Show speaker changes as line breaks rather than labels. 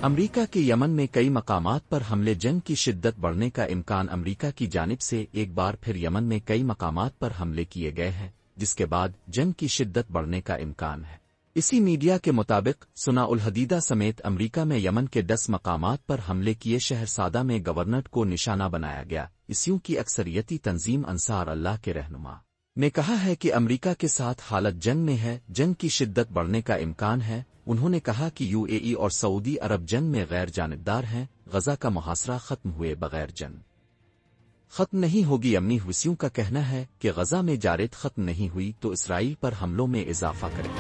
अमरीका के यमन में कई मकामात पर हमले, जंग की शिद्दत बढ़ने का इम्कान। अमरीका की जानिब से एक बार फिर यमन में कई मकामात पर हमले किए गए हैं, जिसके बाद जंग की शिद्दत बढ़ने का इम्कान है। इसी मीडिया के मुताबिक सुना उल हदीदा समेत अमरीका में यमन के 10 मकामात पर हमले किए। शहर सादा में गवर्नर को निशाना बनाया गया। इसियों की अक्सरियती तंजीम अंसार अल्लाह के रहनुमा ने कहा है कि अमरीका के साथ हालत जंग में है, जंग की शिद्दत बढ़ने का इम्कान है। उन्होंने कहा कि यूएई और सऊदी अरब जंग में गैर जानिबदार हैं। गजा का मुहासरा खत्म हुए बगैर जंग खत्म नहीं होगी। यमनी हुसियों का कहना है कि गजा में जारेद खत्म नहीं हुई तो इसराइल पर हमलों में इजाफा करें।